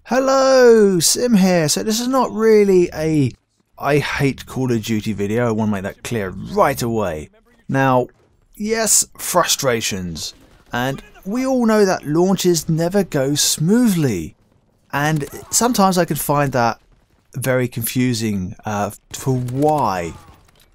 Hello, Sim here. So this is not really a I hate Call of Duty video. I want to make that clear right away. Now, yes, frustrations. And we all know that launches never go smoothly. And sometimes I can find that very confusing for why.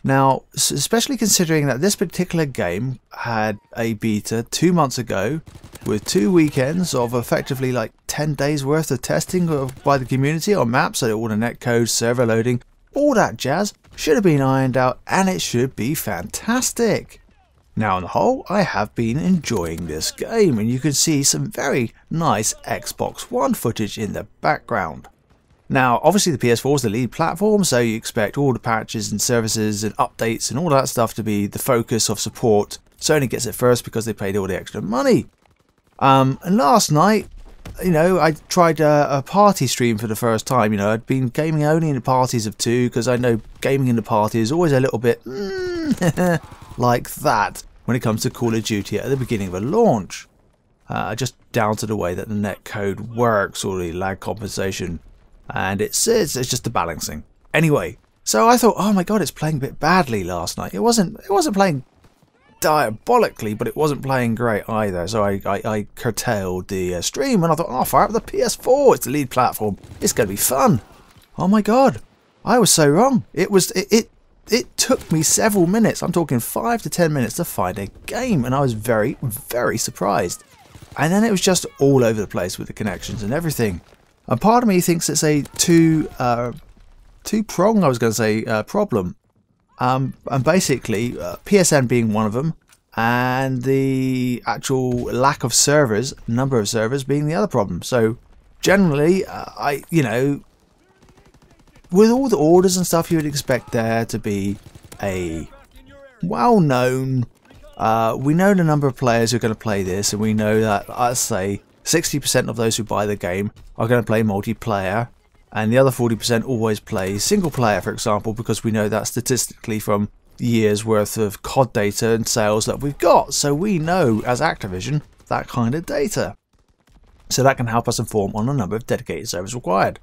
Now, especially considering that this particular game had a beta 2 months ago with 2 weekends of effectively like 10 days worth of testing by the community on maps, so all the netcode, server loading, all that jazz should have been ironed out and it should be fantastic. Now on the whole, I have been enjoying this game and you can see some very nice Xbox One footage in the background. Now, obviously the PS4 is the lead platform, so you expect all the patches and services and updates and all that stuff to be the focus of support. Sony gets it first because they paid all the extra money. And last night, I tried a party stream for the first time. I'd been gaming only in the parties of 2 because I know gaming in the party is always a little bit like that when it comes to Call of Duty at the beginning of a launch. Just down to the way that the netcode works or the lag compensation. And it's just the balancing. Anyway, so I thought, oh my god, it's playing a bit badly last night. It wasn't playing diabolically, but it wasn't playing great either. So I curtailed the stream and I thought, oh, fire up the PS4. It's the lead platform. It's going to be fun. Oh my god, I was so wrong. It took me several minutes. I'm talking 5 to 10 minutes to find a game, and I was very, very surprised. And then it was just all over the place with the connections and everything. And part of me thinks it's a two-prong, problem. And basically, PSN being one of them, and the actual lack of servers, number of servers being the other problem. So generally, with all the orders and stuff, you would expect there to be a well-known. We know the number of players who are going to play this, and we know that, let's say, 60% of those who buy the game are going to play multiplayer, and the other 40% always play single player, for example, because we know that statistically from years worth of COD data and sales that we've got. So we know as Activision that kind of data. So that can help us inform on the number of dedicated servers required.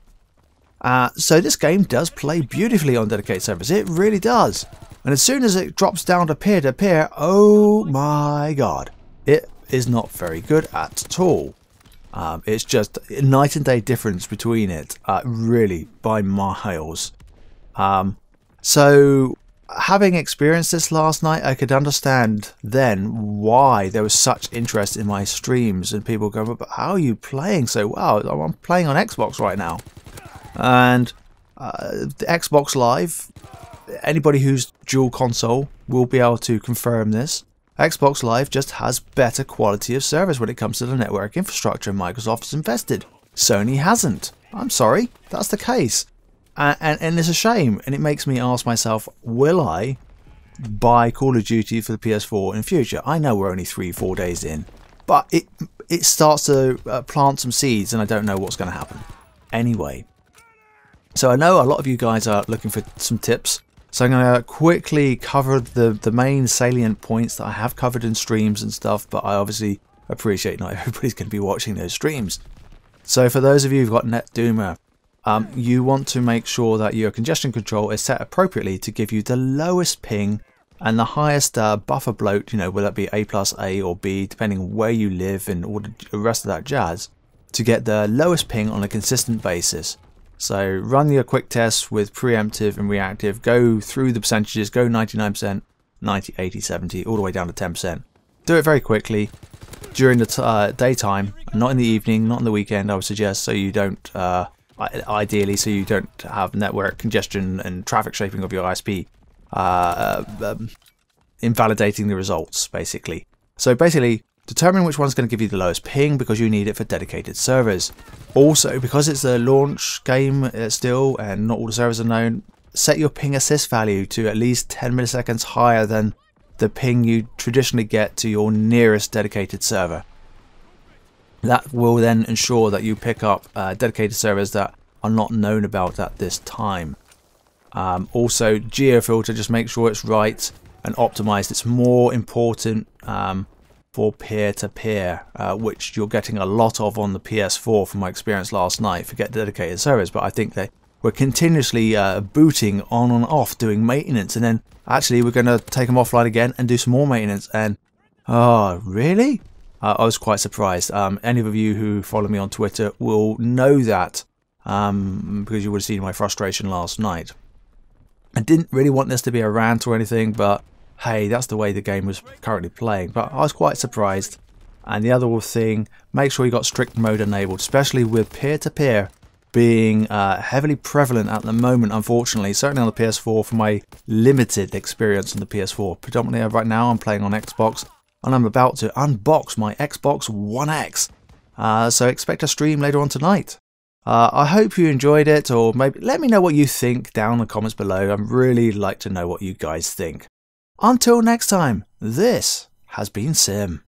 So this game does play beautifully on dedicated servers. It really does. And as soon as it drops down to peer-to-peer, oh my god, it is not very good at all. It's just a night and day difference between it, really, by miles. So, having experienced this last night, I could understand then why there was such interest in my streams and people go, but how are you playing so well? I'm playing on Xbox right now. And the Xbox Live, anybody who's dual console will be able to confirm this. Xbox Live just has better quality of service when it comes to the network infrastructure Microsoft has invested. Sony hasn't. I'm sorry, that's the case. And it's a shame, and it makes me ask myself, will I buy Call of Duty for the PS4 in the future? I know we're only 3-4 days in, but it starts to plant some seeds, and I don't know what's going to happen. Anyway, so I know a lot of you guys are looking for some tips. So I'm going to quickly cover the main salient points that I have covered in streams and stuff, but I obviously appreciate not everybody's going to be watching those streams. So for those of you who've got Netduma, you want to make sure that your congestion control is set appropriately to give you the lowest ping and the highest buffer bloat, whether that be A+A or B, depending on where you live and all the rest of that jazz, to get the lowest ping on a consistent basis. So run your quick tests with preemptive and reactive, go through the percentages, go 99%, 90, 80, 70, all the way down to 10%. Do it very quickly during the daytime, not in the evening, not in the weekend, I would suggest, so you don't, ideally, so you don't have network congestion and traffic shaping of your ISP, invalidating the results, basically. So basically, determine which one's going to give you the lowest ping because you need it for dedicated servers. Also, because it's a launch game still and not all the servers are known, set your ping assist value to at least 10 milliseconds higher than the ping you traditionally get to your nearest dedicated server. That will then ensure that you pick up dedicated servers that are not known about at this time. Also, geofilter, just make sure it's right and optimized. It's more important for peer-to-peer, which you're getting a lot of on the PS4 from my experience last night. Forget dedicated servers, but I think they were continuously booting on and off, doing maintenance, and then actually we're going to take them offline again and do some more maintenance. And oh, really? I was quite surprised. Any of you who follow me on Twitter will know that, because you would have seen my frustration last night. I didn't really want this to be a rant or anything, but hey, that's the way the game was currently playing. But I was quite surprised. And the other thing, make sure you got strict mode enabled, especially with peer-to-peer being heavily prevalent at the moment, unfortunately. Certainly on the PS4, from my limited experience on the PS4. Predominantly right now I'm playing on Xbox, and I'm about to unbox my Xbox One X. So expect a stream later on tonight. I hope you enjoyed it, or maybe let me know what you think down in the comments below. I'd really like to know what you guys think. Until next time, this has been Sim.